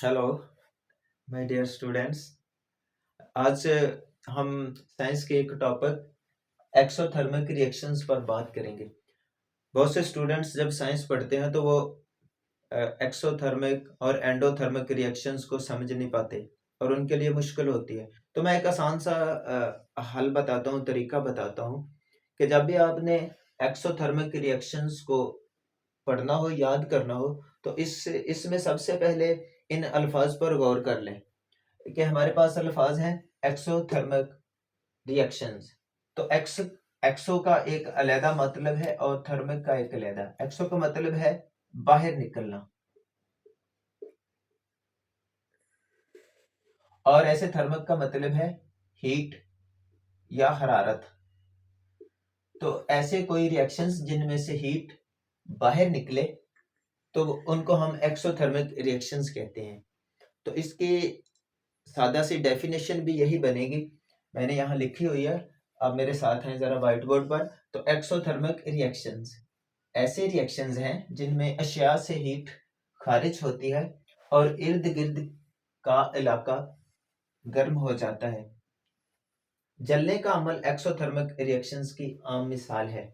Hello my dear students. आज हम science के एक टॉपिक एक्सोथर्मिक रिएक्शंस पर बात करेंगे। बहुत से स्टूडेंट्स जब साइंस पढ़ते हैं तो वो एक्सोथर्मिक और एंडोथर्मिक रिएक्शंस को समझ नहीं पाते और उनके लिए मुश्किल होती है। तो मैं एक आसान सा हल बताता हूँ, तरीका बताता हूँ कि जब भी आपने एक्सोथर्मिक रिएक्शंस को पढ़ना हो, याद करना हो, तो इसमें सबसे पहले इन अल्फाज पर गौर कर लें कि हमारे पास अल्फाज हैं एक्सोथर्मिक रिएक्शंस। तो एक्सो का एक अलहदा मतलब है और थर्मिक का एक अलहदा। एक्सो का मतलब है बाहर निकलना और ऐसे थर्मिक का मतलब है हीट या हरारत। तो ऐसे कोई रिएक्शंस जिनमें से हीट बाहर निकले तो उनको हम एक्सोथर्मिक रिएक्शंस कहते हैं। तो इसकी सादा सी डेफिनेशन भी यही बनेगी, मैंने यहाँ लिखी हुई है, आप मेरे साथ हैं जरा व्हाइट बोर्ड पर। तो एक्सोथर्मिक रिएक्शंस ऐसे रिएक्शंस हैं जिनमें अशिया से हीट खारिज होती है और इर्द गिर्द का इलाका गर्म हो जाता है। जलने का अमल एक्सोथर्मिक रिएक्शंस की आम मिसाल है।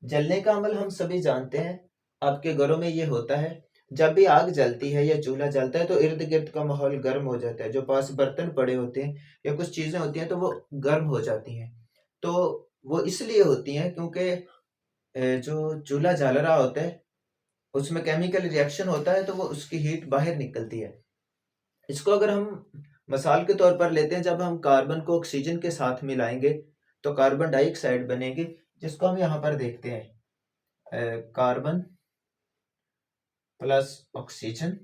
जलने का अमल हम सभी जानते हैं, आपके घरों में ये होता है। जब भी आग जलती है या चूल्हा जलता है तो इर्द गिर्द का माहौल गर्म हो जाता है, जो पास बर्तन पड़े होते हैं या कुछ चीजें होती हैं तो वो गर्म हो जाती हैं। तो वो इसलिए होती हैं क्योंकि जो चूल्हा जल रहा होता है उसमें केमिकल रिएक्शन होता है तो वो उसकी हीट बाहर निकलती है। इसको अगर हम मिसाल के तौर पर लेते हैं, जब हम कार्बन को ऑक्सीजन के साथ मिलाएंगे तो कार्बन डाइऑक्साइड बनेगी, जिसको हम यहाँ पर देखते हैं कार्बन प्लस ऑक्सीजन,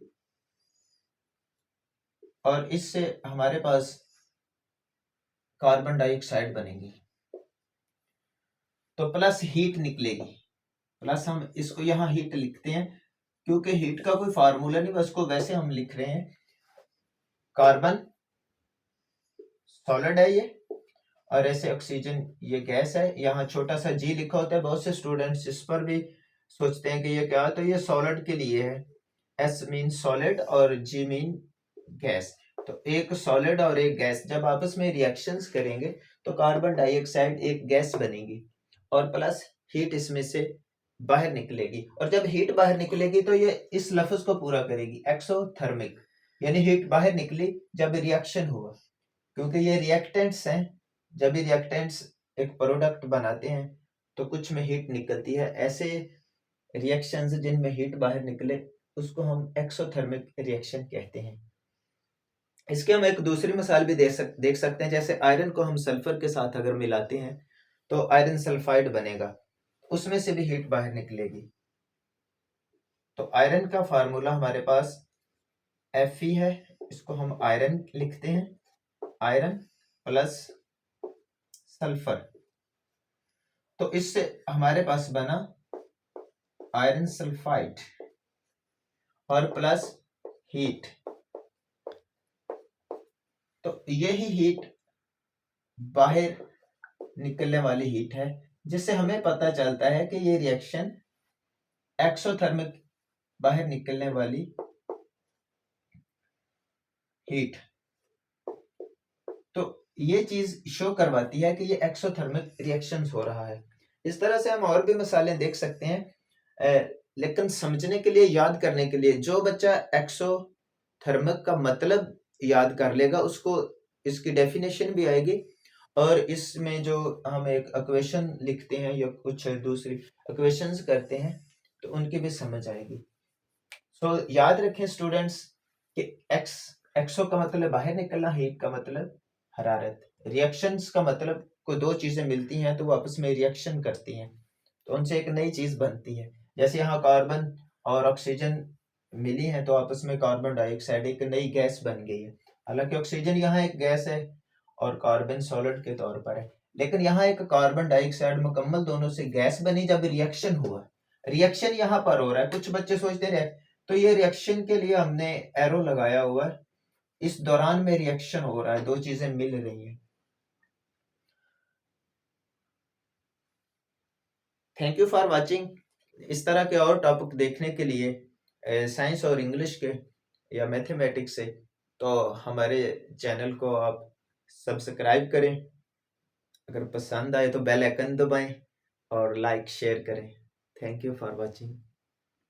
और इससे हमारे पास कार्बन डाइऑक्साइड बनेगी। तो प्लस हीट निकलेगी, प्लस हम इसको यहाँ हीट लिखते हैं क्योंकि हीट का कोई फार्मूला नहीं, बस को वैसे हम लिख रहे हैं। कार्बन सॉलिड है ये, और ऐसे ऑक्सीजन ये गैस है। यहाँ छोटा सा जी लिखा होता है, बहुत से स्टूडेंट्स इस पर भी सोचते हैं कि ये क्या है, तो ये सॉलिड के लिए है। एस मीन सॉलिड और जी मीन गैस। तो एक सॉलिड और एक गैस जब आपस में रिएक्शंस करेंगे तो कार्बन डाइऑक्साइड एक गैस बनेगी और प्लस हीट इसमें से बाहर निकलेगी। और जब हीट बाहर निकलेगी तो ये इस लफ्ज को पूरा करेगी, एक्सोथर्मिक, यानी हीट बाहर निकली जब रिएक्शन हुआ। क्योंकि ये रिएक्टेंट्स हैं, जब ये रिएक्टेंट्स एक प्रोडक्ट बनाते हैं तो कुछ में हीट निकलती है। ऐसे रिएक्शंस जिनमें हीट बाहर निकले उसको हम एक्सोथर्मिक रिएक्शन कहते हैं। इसके हम एक दूसरी मिसाल भी देख सकते हैं। जैसे आयरन को हम सल्फर के साथ अगर मिलाते हैं तो आयरन सल्फाइड बनेगा, उसमें से भी हीट बाहर निकलेगी। तो आयरन का फार्मूला हमारे पास Fe है, इसको हम आयरन लिखते हैं, आयरन प्लस सल्फर। तो इससे हमारे पास बना आयरन सल्फाइड और प्लस हीट। तो यही हीट बाहर निकलने वाली हीट है, जिससे हमें पता चलता है कि ये रिएक्शन एक्सोथर्मिक, बाहर निकलने वाली हीट। तो ये चीज शो करवाती है कि ये एक्सोथर्मिक रिएक्शंस हो रहा है। इस तरह से हम और भी मिसालें देख सकते हैं, लेकिन समझने के लिए, याद करने के लिए, जो बच्चा एक्सोथर्मिक का मतलब याद कर लेगा उसको इसकी डेफिनेशन भी आएगी, और इसमें जो हम एक इक्वेशन लिखते हैं या कुछ दूसरी इक्वेशंस करते हैं तो उनकी भी समझ आएगी। सो याद रखें स्टूडेंट्स कि एक्सो का मतलब बाहर निकलना, हीट का मतलब हरारत। रिएक्शंस का मतलब कोई दो चीजें मिलती हैं तो वो आपस में रिएक्शन करती हैं तो उनसे एक नई चीज बनती है। जैसे यहाँ कार्बन और ऑक्सीजन मिली है तो आपस में कार्बन डाइऑक्साइड एक नई गैस बन गई है। हालांकि ऑक्सीजन यहाँ एक गैस है और कार्बन सॉलिड के तौर पर है, लेकिन यहाँ एक कार्बन डाइऑक्साइड मुकम्मल दोनों से गैस बनी जब रिएक्शन हुआ। रिएक्शन यहाँ पर हो रहा है, कुछ बच्चे सोचते रहे तो ये रिएक्शन के लिए हमने एरो लगाया हुआ है, इस दौरान में रिएक्शन हो रहा है, दो चीजें मिल रही हैं। Thank you for watching. इस तरह के और टॉपिक देखने के लिए साइंस और इंग्लिश के या मैथमेटिक्स से, तो हमारे चैनल को आप सब्सक्राइब करें। अगर पसंद आए तो बेल आइकन दबाएं और लाइक शेयर करें। Thank you for watching.